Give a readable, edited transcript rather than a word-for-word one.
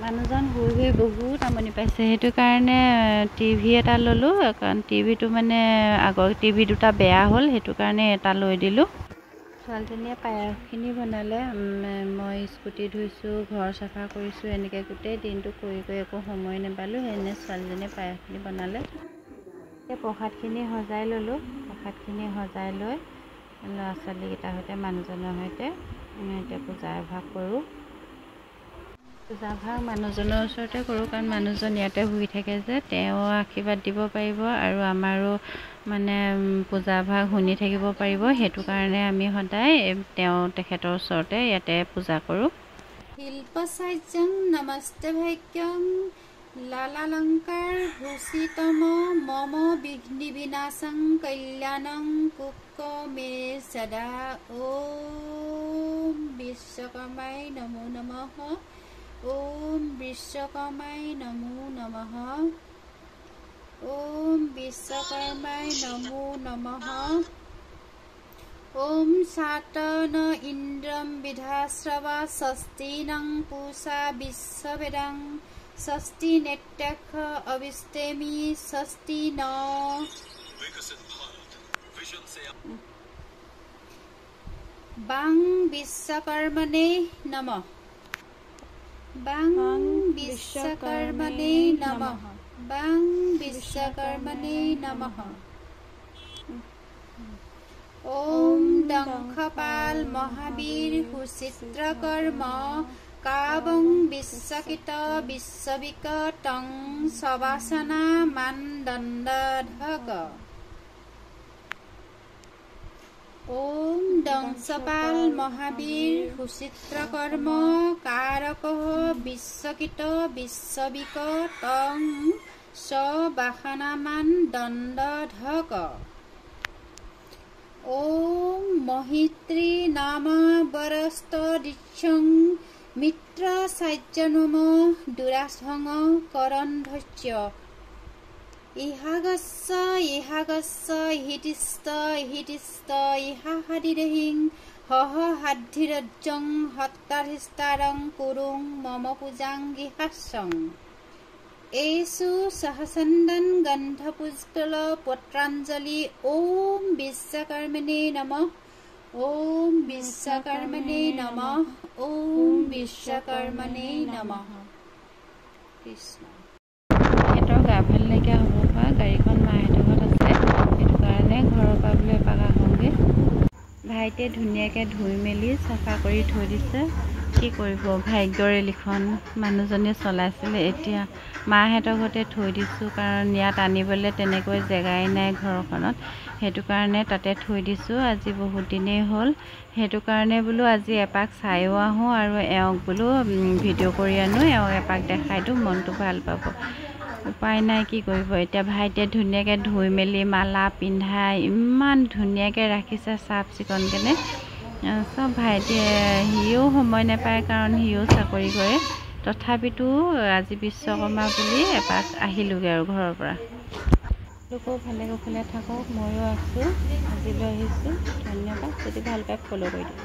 মানুহজন শুই বহুত আমনি পাইছে, সেইটো কাৰণে টিভি এটা ল'লোঁ। কাৰণ টিভিটো মানে আগৰ টিভি দুটা বেয়া হ'ল, সেইটো কাৰণে এটা লৈ দিলোঁ। ছোৱালীজনীয়ে পায়সখিনি বনালে। মই স্কুটি ধুইছোঁ, ঘৰ চাফা কৰিছোঁ, এনেকৈ গোটেই দিনটো কৰি একো সময় নাপালোঁ। সেনে ছোৱালীজনীয়ে পায়সখিনি বনালে। এই প্ৰসাদখিনি সজাই ল'লোঁ। প্ৰসাদখিনি সজাই লৈ ল'ৰা ছোৱালীকেইটাৰ সৈতে মানুহজনৰ সৈতে এতিয়া পূজা এভাগ কৰোঁ। পূজাভাগ মানুহজনৰ ওচৰতে কৰোঁ, কাৰণ মানুহজন ইয়াতে শুই থাকে যে, তেওঁ আশীৰ্বাদ দিব পাৰিব আৰু আমাৰো মানে পূজাভাগ শুনি থাকিব পাৰিব। সেইটো কাৰণে আমি সদায় তেখেতৰ ওচৰতে ইয়াতে পূজা কৰোঁ। শিল্পচাৰ্যং নমস্তে ভাগ্যং লালালংকাৰ ভূষিতম মম বিঘ্নি বিনাশং কল্যাণং কুক্ক মে সদা। ওম বিশ্বকৰ্মাই নমো নমঃ। ওম বিশ্বকৰ্মাই নমো নমঃ। ওম বিশ্বকৰ্মাই নমো নমঃ। ওম সাতন ইন্দ্ৰম বিধাশ্ৰৱ ষষ্ঠী নং পূষা বিশ্ববেদং ষষ্ঠী নেত্যাক্ষ অবিষ্টেমি ষষ্ঠী ন। বাং বিশ্বকৰ্মণে নমঃ। বাং বিশ্বকৰ্মণে নমঃ। বাং বিশ্বকৰ্মণে নমঃ। ওম দংশপাল মহাবীৰ সুচিত্ৰকৰ্ম কাবং বিশ্বকিত বিশ্ববিকটং সবাসনা মানদণ্ডধক। ওম দংশপাল মহাবীৰ সুচিত্ৰকৰ্ম কাৰক বিশ্বকিত বিশ্ববিকটং সবাসনামান দণ্ডধক। ওম মহিত্ৰী নাম বৰস্ত দীক্ষং মিত্ৰ চাৰ্যনুম দুৰাধং কৰন্ধস্য। ইহাগস্য ইহাগস্য ইহিতিষ্ট ইহিতিষ্ট ইহাহাদিদেহিং হহ হাদ্ধিৰজ্জং হত্তাধিষ্ঠাৰং কুৰুং মম পূজাং গৃহাস্যং। এইষু সহচন্দন গন্ধপুষ্পল পত্ৰাঞ্জলি। ওম বিশ্বকৰ্মণে নমঃ। ওম বিশ্বকৰ্মণে নমঃ। ওম বিশ্বকৰ্মণে নমঃ। কৃষ্ণ। সিহঁতৰ গা ভাল নাইকিয়া হ'ব পৰা, গাড়ীখন মাহঁতৰ ঘৰত আছে, সেইটো কাৰণে ঘৰৰ পৰা বোলে এপাক আহোঁগৈ। ভাইটিয়ে ধুনীয়াকৈ ধুই মেলি চাফা কৰি থৈ দিছে। কি কৰিব, ভাগ্যৰে লিখন। মানুহজনে চলাইছিলে, এতিয়া মাহঁতৰ ঘৰতে থৈ দিছোঁ, কাৰণ ইয়াত আনিবলৈ তেনেকৈ জেগাই নাই ঘৰখনত। সেইটো কাৰণে তাতে থৈ দিছোঁ। আজি বহুত দিনেই হ'ল, সেইটো কাৰণে বোলো আজি এপাক চায়ো আহোঁ আৰু এওঁক বোলো ভিডিঅ' কৰি আনো, এওঁক এপাক দেখাই দিওঁ, মনটো ভাল পাব। উপায় নাই, কি কৰিব। এতিয়া ভাইটিয়ে ধুনীয়াকৈ ধুই মেলি মালা পিন্ধাই ইমান ধুনীয়াকৈ ৰাখিছে চাফ চিকুণকৈ। চব ভাইটিয়ে, সিও সময় নাপায় কাৰণ সিও চাকৰি কৰে। তথাপিতো আজি বিশ্বকৰ্মা বুলি এপাক আহিলোগৈ আৰু ঘৰৰ পৰা। লোকো ভালে কুশলে থাকক, ময়ো আছোঁ, আজিলৈ আহিছোঁ। ধন্যবাদ। যদি ভাল পায় ফ'ল' কৰি দিব।